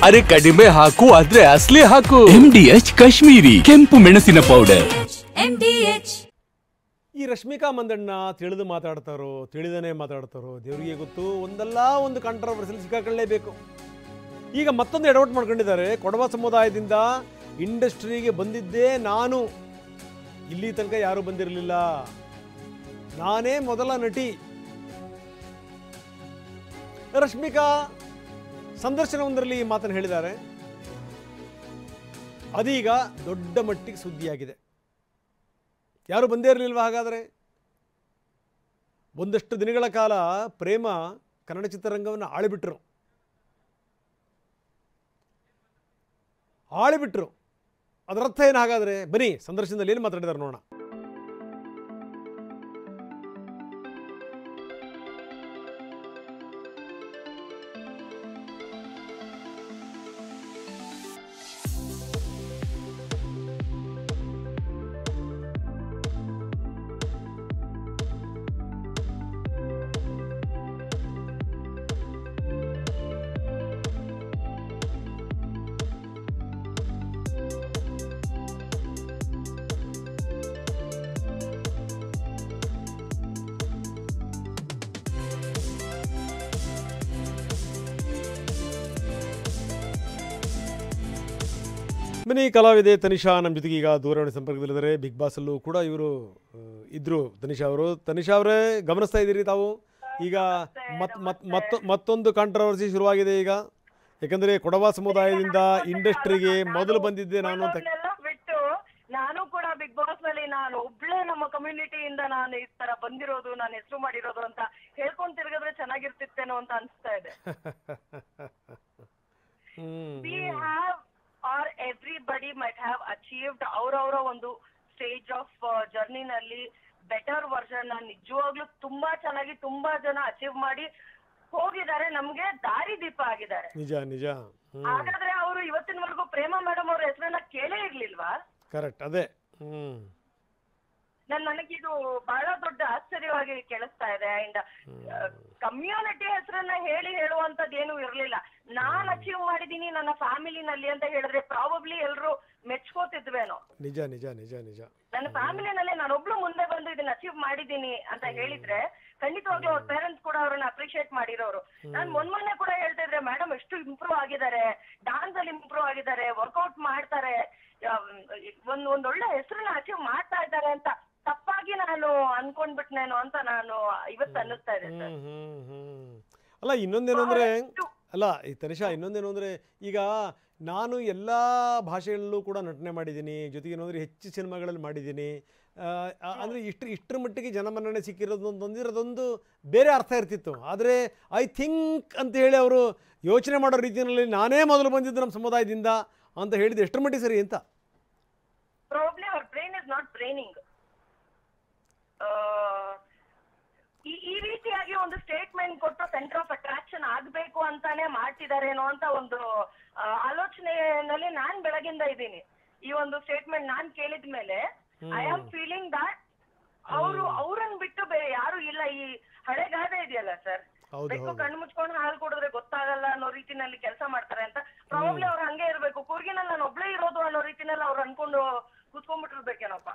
ಅರೆ ಕಡಿಮೆ ಹಾಕು ಆದ್ರೆ ಅಸಲಿ ಹಾಕು. MDH ಕಾಶ್ಮೀರಿ ಕೆಂಪು ಮೆಣಸಿನ ಪೌಡರ್. MDH. ಈ ರಶ್ಮಿಕಾ ಮಂದಣ್ಣ ತಿಳಿದು ಮಾತಾಡ್ತಾರೋ ತಿಳಿದನೇ ಮಾತಾಡ್ತಾರೋ ದೇವರಿಗೆ ಗೊತ್ತು. ಒಂದಲ್ಲ ಒಂದು ಕಾಂಟ್ರವರ್ಸಿಯಲ್ಲಿ ಸಿಕ್ಕಾಕೊಳ್ಳೇಬೇಕು. ಈಗ ಮತ್ತೊಂದು ಎಡವಟ್ ಮಾಡ್ಕೊಂಡಿದ್ದಾರೆ. ಕೊಡವ ಸಮುದಾಯದಿಂದ ಇಂಡಸ್ಟ್ರಿಗೆ ಬಂದಿದ್ದೇ ನಾನು, ಇಲ್ಲಿ ತನಕ ಯಾರೂ ಬಂದಿರಲಿಲ್ಲ, ನಾನೇ ಮೊದಲ ನಟಿ. ರಶ್ಮಿಕಾ ಸಂದರ್ಶನವೊಂದರಲ್ಲಿ ಈ ಮಾತನ್ನು ಹೇಳಿದ್ದಾರೆ. ಅದೀಗ ದೊಡ್ಡ ಮಟ್ಟಿಗೆ ಸುದ್ದಿಯಾಗಿದೆ. ಯಾರು ಬಂದೇ ಇರಲಿಲ್ವ? ಹಾಗಾದರೆ ಒಂದಷ್ಟು ದಿನಗಳ ಕಾಲ ಪ್ರೇಮ ಕನ್ನಡ ಚಿತ್ರರಂಗವನ್ನು ಆಳಿಬಿಟ್ರು. ಅದರರ್ಥ ಏನು? ಹಾಗಾದರೆ ಬನ್ನಿ ಸಂದರ್ಶನದಲ್ಲಿ ಏನು ಮಾತಾಡಿದ್ದಾರೆ ನೋಡೋಣ. ಬನ್ನಿ, ಕಲಾವಿದೆ ತನಿಷಾ ನಮ್ಮ ಜೊತೆಗೆ ಈಗ ದೂರವಾಣಿ ಸಂಪರ್ಕದಲ್ಲಿದ್ದಾರೆ. ಬಿಗ್ ಬಾಸಲ್ಲೂ ಕೂಡ ಇವರು ಇದ್ದರು. ತನಿಷಾ ಅವರೇ ಗಮನಿಸ್ತಾ ಇದ್ದೀರಿ ತಾವು? ಈಗ ಮತ್ತೊಂದು ಕಾಂಟ್ರವರ್ಸಿ ಶುರುವಾಗಿದೆ ಈಗ. ಯಾಕಂದರೆ ಕೊಡವ ಸಮುದಾಯದಿಂದ ಇಂಡಸ್ಟ್ರಿಗೆ ಮೊದಲು ಬಂದಿದ್ದೆ ನಾನು ಅಂತ. ನಾನು ಕೂಡ ಬಿಗ್ ಬಾಸ್ ನಲ್ಲಿ ನಾನು ಒಬ್ಳೆ ನಮ್ಮ ಕಮ್ಯುನಿಟಿಯಿಂದ ನಾನು ಈ ತರ ಬಂದಿರೋದು, ನಾನು ಹೆಸರು ಮಾಡಿರೋದು ಅಂತ ಹೇಳ್ಕೊಂಡ್ ತಿರ್ಗಿದ್ರೆ ಚೆನ್ನಾಗಿರ್ತಿತ್ತೇನೋ ಅಂತ ಅನ್ಸ್ತಾ ಇದೆ. Or everybody might have achieved ಅವರವರ ಒಂದು ಸ್ಟೇಜ್ ಆಫ್ ಜರ್ನಿನಲ್ಲಿ ಬೆಟರ್ ವರ್ಷನ್ ನಿಜವಾಗ್ಲೂ ತುಂಬಾ ಚೆನ್ನಾಗಿ ತುಂಬಾ ಜನ ಅಚೀವ್ ಮಾಡಿ ಹೋಗಿದ್ದಾರೆ, ನಮ್ಗೆ ದಾರಿ ದೀಪ ಆಗಿದ್ದಾರೆ. ನಿಜ. ಹಾಗಾದ್ರೆ ಅವರು ಇವತ್ತಿನವರೆಗೂ ಪ್ರೇಮ ಮೇಡಮ್ ಅವ್ರ ಹೆಸರನ್ನ ಕೇಳೇ ಇರ್ಲಿಲ್ವಾ? ಕರೆಕ್ಟ್, ಅದೇ. ನನಗಿದು ಬಹಳ ದೊಡ್ಡ ಆಶ್ಚರ್ಯವಾಗಿ ಕೇಳಿಸ್ತಾ ಇದೆ. ಅಂಡ್ ಕಮ್ಯುನಿಟಿ ಹೆಸರನ್ನ ಹೇಳುವಂತದ್ದು ಏನು ಇರ್ಲಿಲ್ಲ. ನಾನ್ ಅಚೀವ್ ಮಾಡಿದೀನಿ ನನ್ನ ಫ್ಯಾಮಿಲಿನಲ್ಲಿ ಅಂತ ಹೇಳಿದ್ರೆ ಪ್ರಾಬಬ್ಲಿ ಎಲ್ರು ಮೆಚ್ಕೋತಿದ್ವೇನೋ. ನಿಜ. ನನ್ನ ಫ್ಯಾಮಿಲಿನಲ್ಲಿ ನಾನೊಬ್ಳು ಮುಂದೆ ಬಂದು ಇದನ್ನ ಅಚೀವ್ ಮಾಡಿದೀನಿ ಅಂತ ಹೇಳಿದ್ರೆ ಖಂಡಿತವಾಗ್ಲೂ ಅವ್ರ ಪೇರೆಂಟ್ಸ್ ಕೂಡ ಅವ್ರನ್ನ ಅಪ್ರಿಶಿಯೇಟ್ ಮಾಡಿರೋರು. ನಾನ್ ಮೊನ್ನೆ ಕೂಡ ಹೇಳ್ತಾ ಇದ್ರೆ ಮೇಡಮ್ ಎಷ್ಟು ಇಂಪ್ರೂವ್ ಆಗಿದ್ದಾರೆ, ಡಾನ್ಸ್ ಅಲ್ಲಿ ಇಂಪ್ರೂವ್ ಆಗಿದ್ದಾರೆ, ವರ್ಕೌಟ್ ಮಾಡ್ತಾರೆ, ಒಂದೊಳ್ಳೆ ಹೆಸರನ್ನ ಅಚೀವ್ ಮಾಡ್ತಾ ಇದ್ದಾರೆ ಅಂತ ತಪ್ಪಾಗಿ ನಾನು ಅನ್ಕೊಂಡ್ಬಿಟ್ನೇನೋ ಅಂತ ನಾನು ಇವತ್ತು ಅನ್ನಿಸ್ತಾ ಇದೆ. ಅಲ್ಲ ಇನ್ನೊಂದೇನು ಅಂದ್ರೆ ಈ ತನಿಷಾ ಇನ್ನೊಂದೇನು ಅಂದ್ರೆ ಈಗ ನಾನು ಎಲ್ಲ ಭಾಷೆಗಳಲ್ಲೂ ಕೂಡ ನಟನೆ ಮಾಡಿದ್ದೀನಿ, ಜೊತೆಗೆ ಏನಂದ್ರೆ ಹೆಚ್ಚು ಸಿನಿಮಾಗಳಲ್ಲಿ ಮಾಡಿದ್ದೀನಿ. ಅಂದರೆ ಇಷ್ಟರ ಮಟ್ಟಿಗೆ ಜನಮನ್ನಣೆ ಸಿಕ್ಕಿರೋದು ಅದೊಂದು ಬೇರೆ ಅರ್ಥ ಇರ್ತಿತ್ತು. ಆದರೆ ಐ ಥಿಂಕ್ ಅಂತ ಹೇಳಿ ಅವರು ಯೋಚನೆ ಮಾಡೋ ರೀತಿಯಲ್ಲಿ ನಾನೇ ಮೊದಲು ಬಂದಿದ್ದು ನಮ್ಮ ಸಮುದಾಯದಿಂದ ಅಂತ ಹೇಳಿದ್ದು ಎಷ್ಟರ ಮಟ್ಟಿಗೆ ಸರಿ ಅಂತ. Problem our brain is not braining. ಈ ರೀತಿಯಾಗಿ ಒಂದು ಸ್ಟೇಟ್ಮೆಂಟ್ ಕೊಟ್ಟು ಸೆಂಟರ್ ಆಫ್ ಅಟ್ರಾಕ್ಷನ್ ಆಗ್ಬೇಕು ಅಂತಾನೆ ಮಾಡ್ತಿದಾರೇನೋ ಅಂತ ಒಂದು ಆಲೋಚನೆಯಲ್ಲಿ ನಾನ್ ಬೆಳಗಿಂದ ಇದ್ದೀನಿ. ಈ ಒಂದು ಸ್ಟೇಟ್ಮೆಂಟ್ ನಾನ್ ಕೇಳಿದ ಮೇಲೆ ಐ ಆಮ್ ಫೀಲಿಂಗ್ ದಟ್ ಅವ್ರನ್ನ ಬಿಟ್ಟು ಬೇರೆ ಯಾರು ಇಲ್ಲ. ಈ ಹಳೆ ಗಾದೆ ಇದೆಯಲ್ಲ ಸರ್, ಬೆಕ್ಕು ಕಣ್ಣು ಮುಚ್ಕೊಂಡು ಹಾಲು ಕೊಡಿದ್ರೆ ಗೊತ್ತಾಗಲ್ಲ ಅನ್ನೋ ರೀತಿನಲ್ಲಿ ಕೆಲಸ ಮಾಡ್ತಾರೆ ಅಂತ. ಪ್ರಾಬ್ಲಿ ಅವ್ರು ಹಂಗೆ ಇರ್ಬೇಕು, ಕೂರ್ಗಿನಲ್ಲಿ ನಾನು ಒಬ್ಳೇ ಇರೋದು ಅನ್ನೋ ರೀತಿನಲ್ಲಿ ಅವ್ರು ಅನ್ಕೊಂಡು ಕೂತ್ಕೊಂಡ್ಬಿಟ್ಟಿರ್ಬೇಕೇನಪ್ಪ.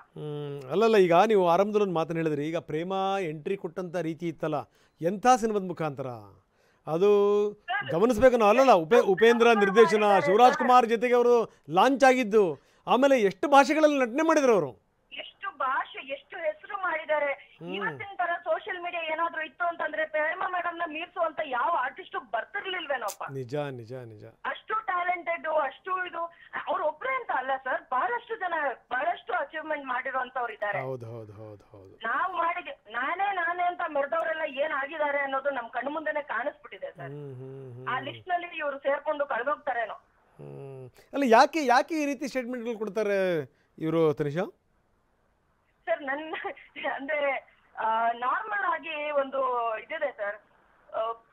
ಅಲ್ಲಲ್ಲ, ಈಗ ನೀವು ಆರಂಭದಲ್ಲಿ ಒಂದು ಮಾತನ್ನು ಹೇಳಿದ್ರಿ. ಈಗ ಪ್ರೇಮ ಎಂಟ್ರಿ ಕೊಟ್ಟಂತ ರೀತಿ ಇತ್ತಲ್ಲ, ಎಂಥ ಸಿನಿಮಾದ ಮುಖಾಂತರ ಅದು ಗಮನಿಸ್ಬೇಕು ನಾವು. ಅಲ್ಲಲ್ಲ, ಉಪೇಂದ್ರ ನಿರ್ದೇಶನ, ಶಿವರಾಜ್ ಕುಮಾರ್ ಜೊತೆಗೆ ಅವರು ಲಾಂಚ್ ಆಗಿದ್ದು. ಆಮೇಲೆ ಎಷ್ಟು ಭಾಷೆಗಳಲ್ಲಿ ನಟನೆ ಮಾಡಿದ್ರು ಅವರು, ಎಷ್ಟು ಭಾಷೆ, ಎಷ್ಟು ಹೆಸರು ಮಾಡಿದ್ದಾರೆ. ಇವತ್ತಿನ ತರ ಸೋಷಿಯಲ್ ಮೀಡಿಯಾ ಏನಾದ್ರು ಇತ್ತು ಅಂತಂದ್ರೆ ಪ್ರೇಮ ಮೇಡಮ್ ನ ಮೀರ್ಸುವಂತ ಯಾವ ಆರ್ಟಿಸ್ಟ್ ಬರ್ತಿರ್ಲಿಲ್ವೇನೋಪ್ಪ. ನಿಜ. ಅಷ್ಟು ಟ್ಯಾಲೆಂಟೆಡ್, ಅಷ್ಟು ಇದು ಅವ್ರು ಒಬ್ರೇ ಅಂತ ಅಲ್ಲ ಸರ್, ಬಹಳಷ್ಟು ಜನ ಬಹಳಷ್ಟು ಅಚೀವ್ಮೆಂಟ್ ಮಾಡಿರುವಂತವ್ರು ಇದ್ದಾರೆ. ನಾವ್ ಮಾಡಿದ್ವಿ ನಾನೇ ಅಂತ ಮೆರೆದವರೆಲ್ಲ ಏನ್ ಆಗಿದ್ದಾರೆ ಅನ್ನೋದು ನಮ್ ಕಣ್ಣು ಮುಂದೆನೆ ಕಾಣಿಸ್ಬಿಟ್ಟಿದೆ ಸರ್. ಆ ಲಿಸ್ಟ್ ನಲ್ಲಿ ಇವರು ಸೇರ್ಕೊಂಡು ಕಳೆದೋಗ್ತಾರೇನೋ. ಅಲ್ಲ ಯಾಕೆ ಈ ರೀತಿ ಸ್ಟೇಟ್ಮೆಂಟ್ಗಳು ಕೊಡ್ತಾರೆ ಇವರು ತನಿಷಾ? ಸರ್ ಅಂದ್ರೆ ನಾರ್ಮಲ್ ಆಗಿ ಒಂದು ಇದಿದೆ ಸರ್,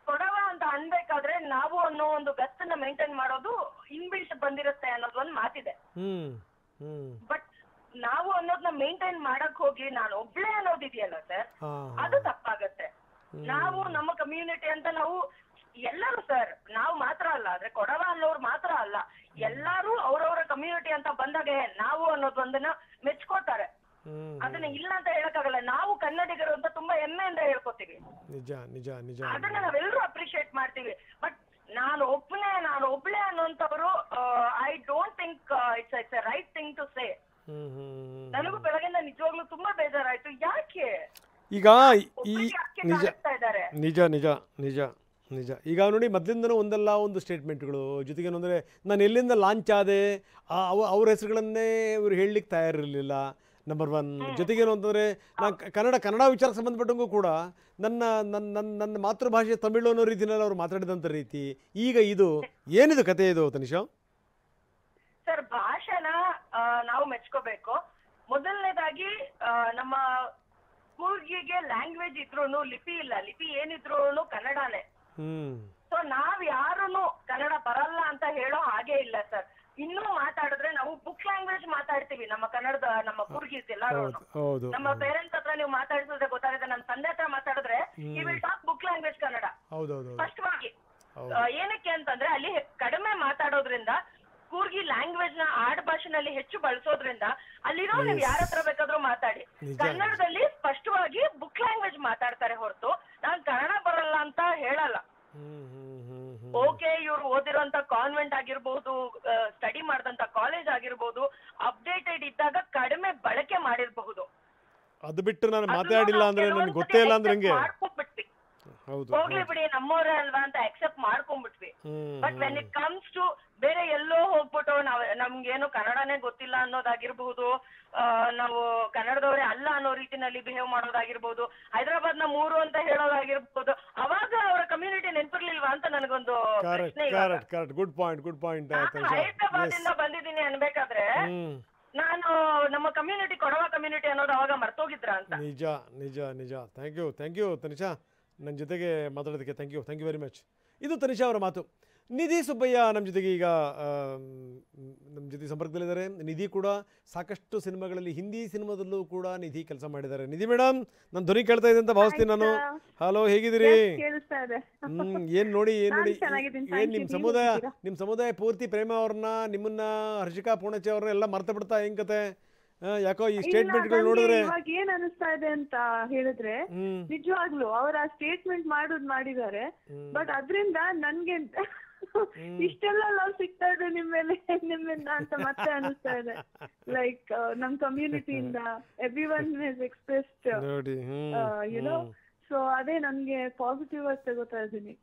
ಕೊಡವ ಅಂತ ಅನ್ಬೇಕಾದ್ರೆ ನಾವು ಅನ್ನೋ ಒಂದು ಗತ್ತನ್ನ ಮೇಂಟೈನ್ ಮಾಡೋದು ಇನ್ಬಿಲ್ಟ್ ಬಂದಿರುತ್ತೆ ಅನ್ನೋದು ಒಂದು ಮಾತಿದೆ. ಬಟ್ ನಾವು ಅನ್ನೋದನ್ನ ಮೇಂಟೈನ್ ಮಾಡಕ್ ಹೋಗಿ ನಾನು ಒಬ್ಳೆ ಅನ್ನೋದಿದೆಯಲ್ಲ ಸರ್, ಅದು ತಪ್ಪಾಗತ್ತೆ. ನಾವು ನಮ್ಮ ಕಮ್ಯುನಿಟಿ ಅಂತ ನಾವು ಎಲ್ಲರೂ ಸರ್, ನಾವು ಮಾತ್ರ ಅಲ್ಲ, ಆದ್ರೆ ಕೊಡವ ಅನ್ನೋರು ಮಾತ್ರ ಅಲ್ಲ, ಎಲ್ಲಾರು ಅವ್ರವ್ರ ಕಮ್ಯುನಿಟಿ ಅಂತ ಬಂದಾಗ ನಾವು ಅನ್ನೋದೊಂದನ್ನ ಮೆಚ್ಕೋತಾರೆ. ಅದನ್ನ ಇಲ್ಲ ಅಂತ ಹೇಳಕ್ಕಾಗಲ್ಲ. ನಾವು ಕನ್ನಡಿಗರು ಅಂತ ತುಂಬಾ ಹೆಮ್ಮೆಯಿಂದ ಹೇಳ್ಕೊತೀವಿ. ನಿಜ ನಿಜ ನಿಜ. ಅದನ್ನ ನಾವೆಲ್ಲರೂ ಅಪ್ರಿಶಿಯೇಟ್ ಮಾಡ್ತೀವಿ. ಬಟ್ ನಾನು ಒಬ್ಳೆ ಅನ್ನೋಂಥವ್ರು I don't think it's a right thing to say. ನನಗೂ ಬೆಳಗಿಂದ ನಿಜವಾಗ್ಲೂ ತುಂಬಾ ಬೇಜಾರಾಯ್ತು. ಯಾಕೆ ಈಗ ನಿಜ ನಿಜ ನಿಜ ನಿಜ ನಿಜ. ಈಗ ನೋಡಿ, ಮೊದಲಿಂದನೂ ಒಂದಲ್ಲ ಒಂದು ಸ್ಟೇಟ್ಮೆಂಟ್ಗಳು, ಜೊತೆಗೇನು ಅಂದರೆ ನಾನು ಎಲ್ಲಿಂದ ಲಾಂಚ್ ಆದೆ ಅವ್ರ ಹೆಸರುಗಳನ್ನೇ ಇವರು ಹೇಳಲಿಕ್ಕೆ ತಯಾರಿರಲಿಲ್ಲ, ನಂಬರ್ 1. ಜೊತೆಗೇನು ಅಂತಂದರೆ ನಾನು ಕನ್ನಡ ವಿಚಾರಕ್ಕೆ ಸಂಬಂಧಪಟ್ಟಂಗೂ ಕೂಡ ನನ್ನ ನನ್ನ ನನ್ನ ಮಾತೃಭಾಷೆ ತಮಿಳು ಅನ್ನೋ ರೀತಿಯಲ್ಲಿ ಅವ್ರು ಮಾತಾಡಿದಂಥ ರೀತಿ. ಈಗ ಇದು ಏನಿದು ಕತೆ ಇದು ತನಿಷಾ? ಸರ್, ಭಾಷೆನ ನಾವು ಮೆಚ್ಕೋಬೇಕು. ಮೊದಲನೇದಾಗಿ ನಮ್ಮ ಕೂರ್ಗಿಗೆ ಲ್ಯಾಂಗ್ವೇಜ್ ಇದ್ರೂನು ಲಿಪಿ ಇಲ್ಲ. ಲಿಪಿ ಏನಿದ್ರು ಕನ್ನಡನೇ. ಸೊ ನಾವ್ ಯಾರುನು ಕನ್ನಡ ಬರಲ್ಲ ಅಂತ ಹೇಳೋ ಹಾಗೆ ಇಲ್ಲ ಸರ್. ಇನ್ನೂ ಮಾತಾಡಿದ್ರೆ ನಾವು ಬುಕ್ ಲ್ಯಾಂಗ್ವೇಜ್ ಮಾತಾಡ್ತೀವಿ. ನಮ್ಮ ಕನ್ನಡದ ನಮ್ಮ ಕೂರ್ಗಿಸ್ ಎಲ್ಲಾರು ನಮ್ಮ ಪೇರೆಂಟ್ಸ್ ಹತ್ರ ನೀವು ಮಾತಾಡಿಸಿದ್ರೆ ಗೊತ್ತಾಗುತ್ತೆ. ನಮ್ಮ ತಂದೆ ಹತ್ರ ಮಾತಾಡಿದ್ರೆ ಈ will talk book language Kannada ಸ್ಪಷ್ಟವಾಗಿ. ಏನಕ್ಕೆ ಅಂತಂದ್ರೆ ಅಲ್ಲಿ ಕಡಿಮೆ ಮಾತಾಡೋದ್ರಿಂದ, ಕೂರ್ಗಿ ಲ್ಯಾಂಗ್ವೇಜ್ ನ ಆಡ್ ಭಾಷೆನಲ್ಲಿ ಹೆಚ್ಚು ಬಳಸೋದ್ರಿಂದ ಅಲ್ಲಿರೋ ನೀವು ಯಾರ ಹತ್ರ ಬೇಕಾದ್ರೂ ಮಾತಾಡಿ, ಕನ್ನಡದಲ್ಲಿ ಸ್ಪಷ್ಟವಾಗಿ ಬುಕ್ ಲ್ಯಾಂಗ್ವೇಜ್ ಮಾತಾಡ್ತಾರೆ ಹೊರತು ನಾನ್ ಕನ್ನಡ ಬರಲ್ಲ ಅಂತ ಹೇಳಲ್ಲ. ಓಕೆ, ಇವ್ರು ಓದಿರೋಂತ ಕಾನ್ವೆಂಟ್ ಆಗಿರ್ಬಹುದು, ಸ್ಟಡಿ ಮಾಡಿದಂತ ಕಾಲೇಜ್ ಆಗಿರ್ಬಹುದು, ಅಪ್ಡೇಟೆಡ್ ಇದ್ದಾಗ ಕಡಿಮೆ ಬಳಕೆ ಮಾಡಿರಬಹುದು. ಅದು ಬಿಟ್ಟು ನಾನು ಮಾತಾಡಿಲ್ಲ ಅಂದ್ರೆ ನನಗೆ ಗೊತ್ತೇ ಇಲ್ಲ ಅಂದ್ರೆ ಹೆಂಗೆ? ಹೋಗ್ಲಿ ಬಿಡಿ, ನಮ್ಮವ್ರೆ ಅಲ್ವಾ ಅಂತ ಅಕ್ಸೆಪ್ಟ್ ಮಾಡ್ಕೊಂಡ್ಬಿಟ್ವಿ. But when it comes to ಬೇರೆ ಎಲ್ಲೋ ಹೋಗ್ಬಿಟ್ಟು ನಮ್ಗೇನು ಕನ್ನಡನೇ ಗೊತ್ತಿಲ್ಲ ಅನ್ನೋದಾಗಿರ್ಬಹುದು, ನಾವು ಕನ್ನಡದವರೇ ಅಲ್ಲ ಅನ್ನೋ ರೀತಿನಲ್ಲಿ ಬಿಹೇವ್ ಮಾಡೋದಾಗಿರ್ಬಹುದು, ಹೈದರಾಬಾದ್ ನ 3 ಅಂತ ಹೇಳೋದಾಗಿರ್ಬಹುದು, ಅವಾಗ ಅವರ ಕಮ್ಯುನಿಟಿ ನೆನಪಿರ್ಲಿಲ್ವಾ ಅಂತ ನನಗೊಂದು ಗುಡ್ ಪಾಯಿಂಟ್. ಹೈದರಾಬಾದ್ ಇಂದ ಬಂದಿದ್ದೀನಿ ಅನ್ಬೇಕಾದ್ರೆ ನಾನು ನಮ್ಮ ಕಮ್ಯುನಿಟಿ ಕೊಡವ ಕಮ್ಯುನಿಟಿ ಅನ್ನೋದು ಅವಾಗ ಮರ್ತೋಗಿದ್ರ ಅಂತ. ನಿಜ ನಿಜ ನಿಜ. ಥ್ಯಾಂಕ್ ಯು ತನಿಷಾ, ನನ್ನ ಜೊತೆಗೆ ಮಾತಾಡೋದಕ್ಕೆ ಥ್ಯಾಂಕ್ ಯು ವೆರಿ ಮಚ್. ಇದು ತನಿಷಾ ಅವರ ಮಾತು. ನಿಧಿ ಸುಬ್ಬಯ್ಯ ನಮ್ಮ ಜೊತೆಗೆ ಈಗ ನಮ್ಮ ಜೊತೆ ಸಂಪರ್ಕದಲ್ಲಿದ್ದಾರೆ. ನಿಧಿ ಕೂಡ ಸಾಕಷ್ಟು ಸಿನಿಮಾಗಳಲ್ಲಿ, ಹಿಂದಿ ಸಿನಿಮಾದಲ್ಲೂ ಕೂಡ ನಿಧಿ ಕೆಲಸ ಮಾಡಿದ್ದಾರೆ. ನಿಧಿ ಮೇಡಮ್, ನನ್ನ ಧ್ವನಿ ಕೇಳ್ತಾ ಇದೆ ಅಂತ ಭಾವಿಸ್ತೀನಿ ನಾನು. ಹಲೋ, ಹೇಗಿದ್ದೀರಿ? ಏನ್ ನೋಡಿ ಏನ್ ನಿಮ್ಮ ಸಮುದಾಯ ಪೂರ್ತಿ ಪ್ರೇಮ ಅವ್ರನ್ನ, ನಿಮ್ಮನ್ನ, ಹರ್ಷಿಕಾ ಪೂಣಚ್ಚೆ ಅವ್ರನ್ನ ಎಲ್ಲ ಮರ್ತ ಬಿಡ್ತಾ ಹೆಂಗ್ ಕತೆ? ಯಾಕೋ ಈ ಸ್ಟೇಟ್ಮೆಂಟ್ಗಳು ನೋಡಿದ್ರೆ ಏನ್ ಅನಿಸ್ತಾ ಇದೆ ಅಂತ ಹೇಳಿದ್ರೆ, ನಿಜವಾಗ್ಲು ಅವ್ರ ಆ ಸ್ಟೇಟ್ಮೆಂಟ್ ಮಾಡಿದ್ದಾರೆ. ಬಟ್ ಅದ್ರಿಂದ ನನ್ಗೆ ಇಷ್ಟೆಲ್ಲ ಲವ್ ಸಿಗ್ತಾ ಇದೆ ನಿಮ್ಮಿಂದ ಅಂತ ಮತ್ತೆ ಅನಿಸ್ತಾ ಇದೆ. ಲೈಕ್ ನಮ್ ಕಮ್ಯುನಿಟಿಯಿಂದ everyone has expressed you know. So ಅದೇ ನನ್ಗೆ ಪಾಸಿಟಿವ್ ಆಗಿ ತಗೋತಾ ಇದ್ದೀನಿ.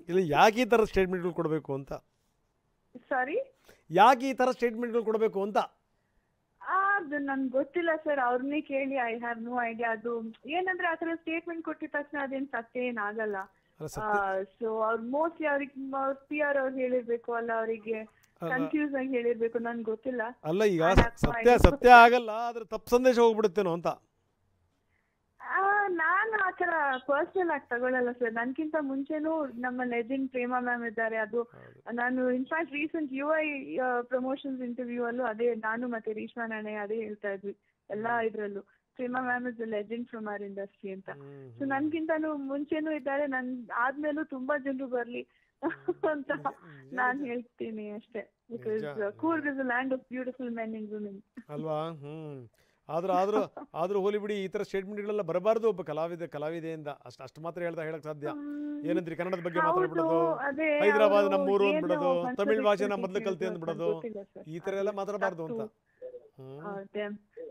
ಇಲ್ಲ, ಯಾಕೆ ಈ ತರ ಸ್ಟೇಟ್ಮೆಂಟ್ಗಳು ಕೊಡಬೇಕು ಅಂತ? ಸಾರಿ, ಯಾಕೆ ಈ ತರ ಸ್ಟೇಟ್ಮೆಂಟ್ಗಳು ಕೊಡಬೇಕು ಅಂತ? ಅದು ನನ್ಗೆ ಗೊತ್ತಿಲ್ಲ ಸರ್, ಅವ್ರನ್ನೇ ಕೇಳಿ. I have no idea. ಅದು ಏನಂದ್ರೆ ಆತರ ಸ್ಟೇಟ್ಮೆಂಟ್ ಕೊಟ್ಟಿದ ತಕ್ಷಣ ಅದೇನ್ ಸತ್ಯ ಏನಾಗಲ್ಲ. ಸೊ ಅವ್ರು ಮೋಸ್ಟ್ಲಿ ಅವ್ರಿಗೆ PR ಅವ್ರು ಹೇಳಿರ್ಬೇಕು, ಅಲ್ಲ ಅವರಿಗೆ ಕನ್ಫ್ಯೂಸ್ ಆಗಿ ಹೇಳಿರ್ಬೇಕು, ನನ್ಗೆ ಗೊತ್ತಿಲ್ಲ. ಅಲ್ಲ, ಈಗ ಸತ್ಯ ಆಗಲ್ಲ, ಆದ್ರೆ ತಪ್ಪು ಸಂದೇಶ ಹೋಗ್ಬಿಡುತ್ತೇನೋ ಅಂತ. ನಾನು ಆತರ ಪರ್ಸನಲ್ ಆಗಿ ತಗೊಳ್ಳಲ್ಲ ಸರ್. ನನ್ಕಿಂತ ಮುಂಚೆನೂ ನಮ್ಮ ಲೆಜೆಂಡ್ ಪ್ರೇಮಾ ಮ್ಯಾಮ್ ಇದ್ದಾರೆ. ಅದು ನಾನು in fact recent UI promotions interview ಅಲ್ಲೂ ಅದೇ ನಾನು ಮತ್ತೆ ರೀಶ್ಮಾ ನಾಣೆ ಅದೇ ಹೇಳ್ತಾ ಇದ್ವಿ ಎಲ್ಲಾ ಇದ್ರಲ್ಲೂ. Prema ma'am is legend from our industry ಅಂತ. ಸೊ ನನ್ಗಿಂತಾನು ಮುಂಚೆನೂ ಇದ್ದಾರೆ, ನನ್ ಆದ್ಮೇಲೂ ತುಂಬಾ ಜನರು ಬರ್ಲಿ ಅಂತ ನಾನ್ ಹೇಳ್ತೀನಿ ಅಷ್ಟೇ. Because Coorg is a land of beautiful men and women ಅಲ್ವಾ? ಆದ್ರೂ ಹೋಲಿ ಬಿಡಿ, ಈ ತರ ಸ್ಟೇಟ್ಮೆಂಟ್ಗಳೆಲ್ಲ ಬರಬಾರ್ದು ಒಬ್ಬ ಕಲಾವಿದೆಯಿಂದ. ಅಷ್ಟು ಮಾತ್ರ ಹೇಳಕ್ ಸಾಧ್ಯ. ಏನಂದ್ರಿ, ಕನ್ನಡದ ಬಗ್ಗೆ ಮಾತಾಡ್ಬಿಡೋದು, ಹೈದರಾಬಾದ್ ನಮ್ಮೂರು ಅಂದ್ಬಿಡೋದು, ತಮಿಳ್ ಭಾಷೆನ ಮೊದ್ಲು ಕಲ್ತಿ ಅಂದ್ಬಿಡೋದು, ಈ ತರ ಎಲ್ಲ ಮಾತಾಡಬಾರ್ದು ಅಂತ.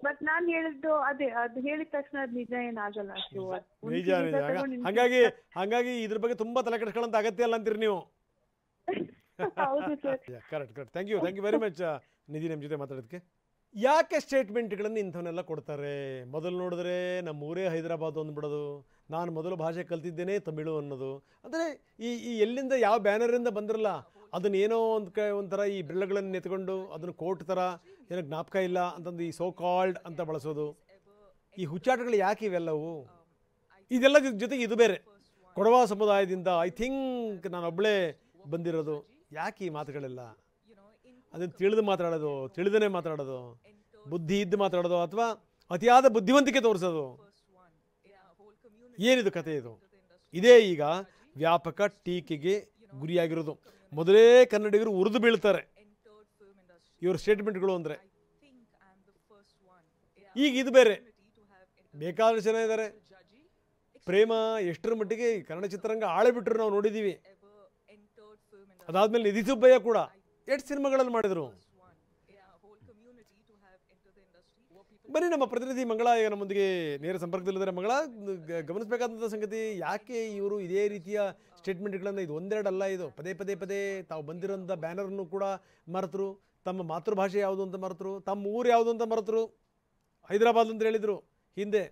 ಬಟ್ ನಾನ್ ಹೇಳಿದ್ದು ಅದೇ, ಅದು ಹೇಳಿದ ತಕ್ಷಣ ಅದು ನಿಜ ಏನಾಗಲ್ಲ. ನಿಜ. ಹಂಗಾಗಿ ಇದ್ರ ಬಗ್ಗೆ ತುಂಬಾ ತಲೆ ಕೆಡಿಸ್ಕೊಳ್ಳೋಂತ ಅಗತ್ಯ ಅಲ್ಲ ಅಂತೀರಿ ನೀವು. Correct. Thank you very much Nidhi, ನಮ್ಮ ಜೊತೆ ಮಾತಾಡೋದಕ್ಕೆ. ಯಾಕೆ ಸ್ಟೇಟ್ಮೆಂಟ್ಗಳನ್ನು ಇಂಥವನ್ನೆಲ್ಲ ಕೊಡ್ತಾರೆ? ಮೊದಲು ನೋಡಿದ್ರೆ ನಮ್ಮೂರೇ ಹೈದರಾಬಾದ್ ಅಂದ್ಬಿಡೋದು, ನಾನು ಮೊದಲು ಭಾಷೆ ಕಲ್ತಿದ್ದೇನೆ ತಮಿಳು ಅನ್ನೋದು. ಅಂದರೆ ಈ ಎಲ್ಲಿಂದ ಯಾವ ಬ್ಯಾನರಿಂದ ಬಂದಿರಲ್ಲ, ಅದನ್ನೇನೋ ಒಂಥರ ಈ ಬೆರಳುಗಳನ್ನು ನೆತ್ಕೊಂಡು ಅದನ್ನು ಕೋಟ್ ಥರ ಏನೋ ಜ್ಞಾಪಕ ಇಲ್ಲ ಅಂತಂದು ಈ ಸೋ ಕಾಲ್ಡ್ ಅಂತ ಬಳಸೋದು. ಈ ಹುಚ್ಚಾಟಗಳು ಯಾಕೆ ಇವೆಲ್ಲವು? ಇದೆಲ್ಲ ಜೊತೆಗೆ ಇದು ಬೇರೆ, ಕೊಡವ ಸಮುದಾಯದಿಂದ ಐ ಥಿಂಕ್ ನಾನೊಬ್ಬಳೇ ಬಂದಿರೋದು. ಯಾಕೆ ಈ ಮಾತುಗಳೆಲ್ಲ? ಅದನ್ನು ತಿಳಿದನೇ ಮಾತಾಡೋದು, ಬುದ್ಧಿ ಇದ್ದು ಮಾತಾಡೋದು, ಅಥವಾ ಅತಿಯಾದ ಬುದ್ಧಿವಂತಿಕೆ ತೋರಿಸೋದು. ಏನಿದು ಕತೆ? ಇದೇ ಈಗ ವ್ಯಾಪಕ ಟೀಕೆಗೆ ಗುರಿಯಾಗಿರೋದು. ಮೊದಲೇ ಕನ್ನಡಿಗರು ಉರಿದು ಬೀಳ್ತಾರೆ ಇವ್ರ ಸ್ಟೇಟ್ಮೆಂಟ್ಗಳು ಅಂದರೆ. ಈಗ ಇದು ಬೇರೆ, ಬೇಕಾದಷ್ಟು ಜನ ಇದ್ದಾರೆ. ಪ್ರೇಮ ಎಷ್ಟರ ಮಟ್ಟಿಗೆ ಕನ್ನಡ ಚಿತ್ರರಂಗ ಆಳಿಬಿಟ್ರು ನಾವು ನೋಡಿದ್ದೀವಿ. ಅದಾದ್ಮೇಲೆ ನಿಧಿ ಸುಬ್ಬಯ್ಯ ಕೂಡ ಎಷ್ಟು ಸಿನಿಮಾಗಳಲ್ಲಿ ಮಾಡಿದರು. ಬನ್ನಿ ನಮ್ಮ ಪ್ರತಿನಿಧಿ ಮಂಗಳ ಈಗ ನಮ್ಮೊಂದಿಗೆ ನೇರ ಸಂಪರ್ಕದಲ್ಲಿದ್ದಾರೆ. ಮಂಗಳ, ಗಮನಿಸಬೇಕಾದಂಥ ಸಂಗತಿ, ಯಾಕೆ ಇವರು ಇದೇ ರೀತಿಯ ಸ್ಟೇಟ್ಮೆಂಟ್ಗಳನ್ನು, ಇದು ಒಂದೆರಡಲ್ಲ, ಇದು ಪದೇ ಪದೇ ಪದೇ ತಾವು ಬಂದಿರೋಂಥ ಬ್ಯಾನರ್ನು ಕೂಡ ಮರೆತರು, ತಮ್ಮ ಮಾತೃಭಾಷೆ ಯಾವುದು ಅಂತ ಮರೆತರು, ತಮ್ಮ ಊರು ಯಾವುದು ಅಂತ ಮರೆತರು. ಹೈದರಾಬಾದ್ ಅಂತ ಹೇಳಿದರು ಹಿಂದೆ,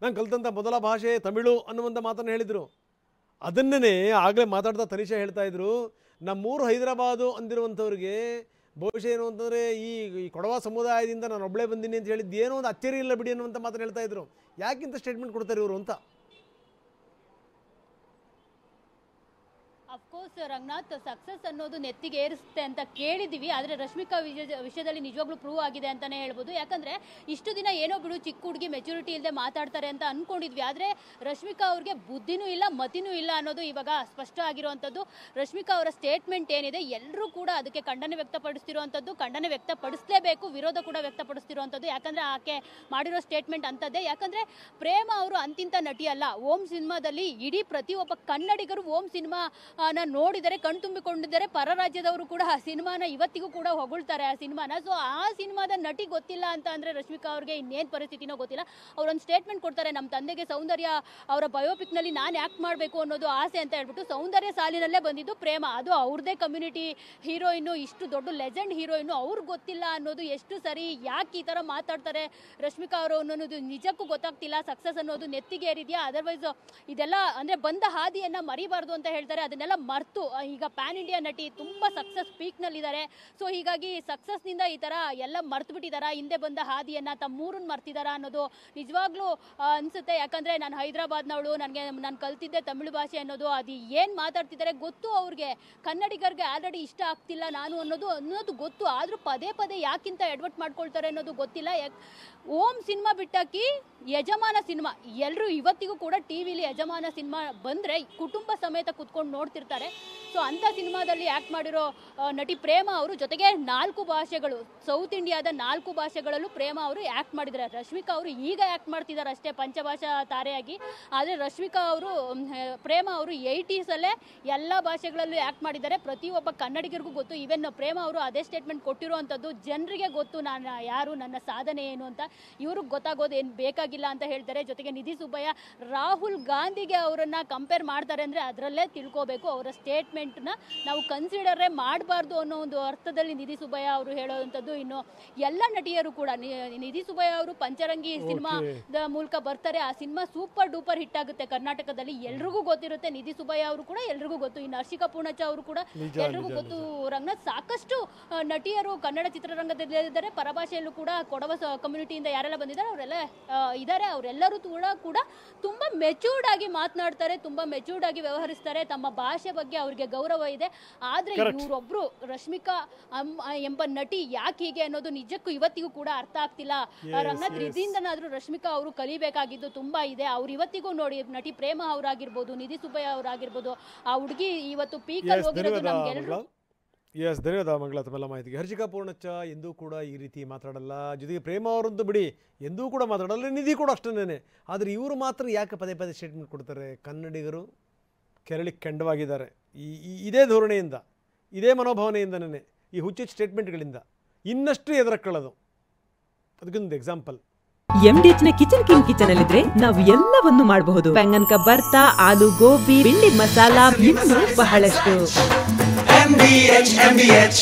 ನಾನು ಕಲಿತಂಥ ಮೊದಲ ಭಾಷೆ ತಮಿಳು ಅನ್ನುವಂಥ ಮಾತನ್ನು ಹೇಳಿದರು. ಅದನ್ನೇ ಆಗಲೇ ಮಾತಾಡ್ತಾ ತನಿಷಾ ಹೇಳ್ತಾ ಇದ್ರು, ನಮ್ಮೂರು ಹೈದರಾಬಾದು ಅಂದಿರುವಂಥವ್ರಿಗೆ ಬಹುಶಃ ಏನು ಅಂತಂದರೆ ಈ ಕೊಡವ ಸಮುದಾಯದಿಂದ ನಾನು ಒಬ್ಬಳೇ ಬಂದೀನಿ ಅಂತ ಹೇಳಿದ್ದು ಏನೋ ಒಂದು ಅಚ್ಚರಿ ಇಲ್ಲ ಬಿಡಿ ಅನ್ನುವಂಥ ಮಾತನ್ನು ಹೇಳ್ತಾ ಇದ್ರು. ಯಾಕಿಂತ ಸ್ಟೇಟ್ಮೆಂಟ್ ಕೊಡ್ತಾರೆ ಇವರು ಅಂತ. ಅಫ್ಕೋರ್ಸ್ ರಂಗನಾಥ್, ಸಕ್ಸಸ್ ಅನ್ನೋದು ನೆತ್ತಿಗೆ ಏರಿಸುತ್ತೆ ಅಂತ ಕೇಳಿದ್ದೀವಿ. ಆದರೆ ರಶ್ಮಿಕಾ ವಿಷಯದಲ್ಲಿ ನಿಜವಾಗ್ಲೂ ಪ್ರೂವ್ ಆಗಿದೆ ಅಂತಲೇ ಹೇಳ್ಬೋದು. ಯಾಕಂದರೆ ಇಷ್ಟು ದಿನ ಏನೋ ಬಿಡು ಚಿಕ್ಕ ಹುಡುಗಿ ಮೆಚುರಿಟಿ ಇಲ್ಲದೆ ಮಾತಾಡ್ತಾರೆ ಅಂತ ಅಂದ್ಕೊಂಡಿದ್ವಿ. ಆದರೆ ರಶ್ಮಿಕಾ ಅವ್ರಿಗೆ ಬುದ್ಧಿನೂ ಇಲ್ಲ ಮತಿನೂ ಇಲ್ಲ ಅನ್ನೋದು ಇವಾಗ ಸ್ಪಷ್ಟ ಆಗಿರುವಂಥದ್ದು. ರಶ್ಮಿಕಾ ಅವರ ಸ್ಟೇಟ್ಮೆಂಟ್ ಏನಿದೆ ಎಲ್ಲರೂ ಕೂಡ ಅದಕ್ಕೆ ಖಂಡನೆ ವ್ಯಕ್ತಪಡಿಸ್ತಿರುವಂಥದ್ದು, ಖಂಡನೆ ವ್ಯಕ್ತಪಡಿಸಲೇಬೇಕು, ವಿರೋಧ ಕೂಡ ವ್ಯಕ್ತಪಡಿಸ್ತಿರುವಂಥದ್ದು. ಯಾಕಂದರೆ ಆಕೆ ಮಾಡಿರೋ ಸ್ಟೇಟ್ಮೆಂಟ್ ಅಂಥದ್ದೇ. ಯಾಕಂದರೆ ಪ್ರೇಮ ಅವರು ಅಂತಿಂತ ನಟಿ ಅಲ್ಲ. ಓಂ ಸಿನಿಮಾದಲ್ಲಿ ಇಡೀ ಪ್ರತಿಯೊಬ್ಬ ಕನ್ನಡಿಗರು ಓಂ ಸಿನಿಮಾ ನೋಡಿದರೆ ಕಣ್ತುಂಬಿಕೊಂಡಿದ್ದಾರೆ. ಪರ ರಾಜ್ಯದವರು ಕೂಡ ಆ ಸಿನಿಮಾನ ಇವತ್ತಿಗೂ ಕೂಡ ಹೊಗಳ್ತಾರೆ ಆ ಸಿನಿಮಾನ. ಸೊ ಆ ಸಿನಿಮಾದ ನಟಿ ಗೊತ್ತಿಲ್ಲ ಅಂತ ಅಂದರೆ ರಶ್ಮಿಕಾ ಅವ್ರಿಗೆ ಇನ್ನೇನು ಪರಿಸ್ಥಿತಿನೋ ಗೊತ್ತಿಲ್ಲ. ಅವರೊಂದು ಸ್ಟೇಟ್ಮೆಂಟ್ ಕೊಡ್ತಾರೆ, ನಮ್ಮ ತಂದೆಗೆ ಸೌಂದರ್ಯ ಅವರ ಬಯೋಪಿಕ್ನಲ್ಲಿ ನಾನು ಆ್ಯಕ್ಟ್ ಮಾಡಬೇಕು ಅನ್ನೋದು ಆಸೆ ಅಂತ ಹೇಳ್ಬಿಟ್ಟು. ಸೌಂದರ್ಯ ಸಾಲಿನಲ್ಲೇ ಬಂದಿದ್ದು ಪ್ರೇಮ, ಅದು ಅವ್ರದ್ದೇ ಕಮ್ಯುನಿಟಿ ಹೀರೋಯಿನ್ನು, ಇಷ್ಟು ದೊಡ್ಡ ಲೆಜೆಂಡ್ ಹೀರೋಯಿನ್ನು, ಅವ್ರಿಗೆ ಗೊತ್ತಿಲ್ಲ ಅನ್ನೋದು ಎಷ್ಟು ಸರಿ. ಯಾಕೆ ಈ ಥರ ಮಾತಾಡ್ತಾರೆ ರಶ್ಮಿಕಾ ಅವರು ಅನ್ನೋದು ನಿಜಕ್ಕೂ ಗೊತ್ತಾಗ್ತಿಲ್ಲ. ಸಕ್ಸಸ್ ಅನ್ನೋದು ನೆತ್ತಿಗೆ ಏರಿದೆಯಾ, ಅದರ್ವೈಸ್ ಇದೆಲ್ಲ ಅಂದರೆ ಬಂದ ಹಾದಿಯನ್ನು ಮರಿಬಾರ್ದು ಅಂತ ಹೇಳ್ತಾರೆ. ಅದನ್ನೆಲ್ಲ ಮರ್ತು ಈಗ ಪ್ಯಾನ್ ಇಂಡಿಯಾ ನಟಿ ತುಂಬ ಸಕ್ಸಸ್ ಪೀಕ್ನಲ್ಲಿದ್ದಾರೆ. ಸೊ ಹೀಗಾಗಿ ಸಕ್ಸಸ್ನಿಂದ ಈ ಥರ ಎಲ್ಲ ಮರ್ತು ಬಿಟ್ಟಿದ್ದಾರೆ, ಹಿಂದೆ ಬಂದ ಹಾದಿಯನ್ನು, ತಮ್ಮೂರನ್ನು ಮರ್ತಿದ್ದಾರೆ ಅನ್ನೋದು ನಿಜವಾಗ್ಲೂ ಅನಿಸುತ್ತೆ. ಯಾಕಂದರೆ ನಾನು ಹೈದರಾಬಾದ್ನವಳು, ನಾನು ಕಲ್ತಿದ್ದೆ ತಮಿಳು ಭಾಷೆ ಅನ್ನೋದು, ಅದು ಏನು ಮಾತಾಡ್ತಿದ್ದಾರೆ ಗೊತ್ತು ಅವ್ರಿಗೆ. ಕನ್ನಡಿಗರಿಗೆ ಆಲ್ರೆಡಿ ಇಷ್ಟ ಆಗ್ತಿಲ್ಲ ನಾನು ಅನ್ನೋದು ಗೊತ್ತು. ಆದರೂ ಪದೇ ಪದೇ ಯಾಕಿಂತ ಎಡ್ವರ್ಟ್ ಮಾಡ್ಕೊಳ್ತಾರೆ ಅನ್ನೋದು ಗೊತ್ತಿಲ್ಲ. ಓಂ ಸಿನಿಮಾ ಬಿಟ್ಟಾಕಿ ಯಜಮಾನ ಸಿನಿಮಾ ಎಲ್ಲರೂ ಇವತ್ತಿಗೂ ಕೂಡ ಟಿ ವಿಲಿ ಯಜಮಾನ ಸಿನಿಮಾ ಬಂದರೆ ಕುಟುಂಬ ಸಮೇತ ಕುತ್ಕೊಂಡು ನೋಡ್ತಿರ್ತಾರೆ. ಸೊ ಅಂಥ ಸಿನಿಮಾದಲ್ಲಿ ಆ್ಯಕ್ಟ್ ಮಾಡಿರೋ ನಟಿ ಪ್ರೇಮ ಅವರು, ಜೊತೆಗೆ 4 ಭಾಷೆಗಳು, ಸೌತ್ ಇಂಡಿಯಾದ 4 ಭಾಷೆಗಳಲ್ಲೂ ಪ್ರೇಮ ಅವರು ಆ್ಯಕ್ಟ್ ಮಾಡಿದ್ದಾರೆ. ರಶ್ಮಿಕಾ ಅವರು ಈಗ ಆ್ಯಕ್ಟ್ ಮಾಡ್ತಿದ್ದಾರೆ ಅಷ್ಟೇ ಪಂಚಭಾಷಾ ತಾರೆಯಾಗಿ. ಆದರೆ ರಶ್ಮಿಕಾ ಅವರು, ಪ್ರೇಮ ಅವರು 80sಲ್ಲೇ ಎಲ್ಲ ಭಾಷೆಗಳಲ್ಲೂ ಆ್ಯಕ್ಟ್ ಮಾಡಿದ್ದಾರೆ. ಪ್ರತಿಯೊಬ್ಬ ಕನ್ನಡಿಗರಿಗೂ ಗೊತ್ತು. ಈವನ್ ಪ್ರೇಮ ಅವರು ಅದೇ ಸ್ಟೇಟ್ಮೆಂಟ್ ಕೊಟ್ಟಿರುವಂಥದ್ದು, ಜನರಿಗೆ ಗೊತ್ತು ನಾನು ಯಾರು, ನನ್ನ ಸಾಧನೆ ಏನು ಅಂತ. ಇವ್ರಿಗೆ ಗೊತ್ತಾಗೋದು ಏನು ಬೇಕಾಗಿಲ್ಲ ಅಂತ ಹೇಳ್ತಾರೆ. ಜೊತೆಗೆ ನಿಧಿ ಸುಬ್ಬಯ್ಯ ರಾಹುಲ್ ಗಾಂಧಿಗೆ ಅವರನ್ನು ಕಂಪೇರ್ ಮಾಡ್ತಾರೆ ಅಂದರೆ ಅದರಲ್ಲೇ ತಿಳ್ಕೋಬೇಕು. ಅವರ ಸ್ಟೇಟ್ಮೆಂಟ್ನ ನಾವು ಕನ್ಸಿಡರೇ ಮಾಡಬಾರ್ದು ಅನ್ನೋ ಒಂದು ಅರ್ಥದಲ್ಲಿ ನಿಧಿ ಸುಬ್ಬಯ್ಯ ಅವರು ಹೇಳೋವಂಥದ್ದು. ಇನ್ನು ಎಲ್ಲ ನಟಿಯರು ಕೂಡ, ನಿಧಿ ಸುಬ್ಬಯ್ಯ ಅವರು ಪಂಚರಂಗಿ ಸಿನಿಮಾದ ಮೂಲಕ ಬರ್ತಾರೆ. ಆ ಸಿನಿಮಾ ಸೂಪರ್ ಡೂಪರ್ ಹಿಟ್ ಆಗುತ್ತೆ ಕರ್ನಾಟಕದಲ್ಲಿ, ಎಲ್ರಿಗೂ ಗೊತ್ತಿರುತ್ತೆ. ನಿಧಿ ಸುಬ್ಬಯ್ಯ ಅವರು ಕೂಡ ಎಲ್ರಿಗೂ ಗೊತ್ತು. ಇನ್ನು ಹರ್ಷಿಕಾ ಪೂರ್ಣಚ್ಚ ಅವರು ಕೂಡ ಎಲ್ರಿಗೂ ಗೊತ್ತು. ರಂಗನಾಥ್, ಸಾಕಷ್ಟು ನಟಿಯರು ಕನ್ನಡ ಚಿತ್ರರಂಗದಲ್ಲಿದ್ದಾರೆ. ಪರಭಾಷೆಯಲ್ಲೂ ಕೂಡ ಕೊಡವ ಕಮ್ಯುನಿಟಿಯಿಂದ ಯಾರೆಲ್ಲ ಬಂದಿದ್ದಾರೆ ಅವರೆಲ್ಲ ಇದ್ದಾರೆ. ಅವರೆಲ್ಲರೂ ಕೂಡ ತುಂಬ ಮೆಚೂರ್ಡ್ ಆಗಿ ಮಾತನಾಡ್ತಾರೆ, ತುಂಬ ಮೆಚೂರ್ಡ್ ಆಗಿ ವ್ಯವಹರಿಸ್ತಾರೆ. ತಮ್ಮ ಭಾಷೆ ಬಗ್ಗೆ ಅವ್ರಿಗೆ ಗೌರವ ಇದೆ. ಆದರೆ ಇವರೊಬ್ರು ರಶ್ಮಿಕಾ ಎಂಬ ನಟಿ ಯಾಕೆ ಹೀಗೆ ಅನ್ನೋದು ನಿಜಕ್ಕೂ ಇವತ್ತಿಗೂ ಕೂಡ ಅರ್ಥ ಆಗ್ತಿಲ್ಲ. ರಂಗನಾಥ್, ಇದರಿಂದನಾದ್ರೂ ರಶ್ಮಿಕಾ ಅವರು ಕಲಿಬೇಕಾಗಿದ್ದು ತುಂಬಾ ಇದೆ. ಅವ್ರು ಇವತ್ತಿಗೂ ನೋಡಿ, ನಟಿ ಪ್ರೇಮ ಅವರಾಗಿರ್ಬೋದು, ನಿಧಿ ಸುಬ್ಬಯ್ಯ ಅವರಾಗಿರ್ಬೋದು, ಆ ಹುಡುಗಿ ಇವತ್ತು ಪೀಕಲ್ಲಿ ಹೋಗಿರೋದು ನಮ್ಗೆಲ್ಲರೂ. ಧನ್ಯವಾದ ಮಂಗಳ ತಮ್ಮೆಲ್ಲ ಮಾಹಿತಿಗೆ. ಹರ್ಷಿಕಾ ಪೂರ್ಣಚ್ಚ ಎಂದೂ ಕೂಡ ಈ ರೀತಿ ಮಾತಾಡಲ್ಲ. ಜೊತೆಗೆ ಪ್ರೇಮ ಅವರಂತೂ ಬಿಡಿ, ಎಂದೂ ಕೂಡ ಮಾತಾಡಲ್ಲ. ನಿಧಿ ಕೂಡ ಅಷ್ಟೇನೆ. ಆದರೆ ಇವರು ಮಾತ್ರ ಯಾಕೆ ಪದೇ ಪದೇ ಸ್ಟೇಟ್ಮೆಂಟ್ ಕೊಡ್ತಾರೆ? ಕನ್ನಡಿಗರು ಕೆರಳಿ ಕೆಂಡವಾಗಿದ್ದಾರೆ ಇದೇ ಧೋರಣೆಯಿಂದ, ಇದೇ ಮನೋಭಾವನೆಯಿಂದನೇ, ಈ ಹುಚ್ಚು ಸ್ಟೇಟ್ಮೆಂಟ್ಗಳಿಂದ ಇನ್ನಷ್ಟು ಎದುರಕ್ಕಳೋದು. ಅದಕ್ಕೊಂದು ಎಕ್ಸಾಂಪಲ್, MDH ನ ಕಿಚನ್ ಅಲ್ಲಿದ್ರೆ ನಾವು ಎಲ್ಲವನ್ನು ಮಾಡಬಹುದು. ಬೆಂಗನ್ ಕ ಬರ್ತಾ, ಆಲೂ ಗೋಬಿ, ಬಿಂಡಿ ಮಸಾಲಾ, ಇನ್ನೂ ಬಹಳಷ್ಟು. MDH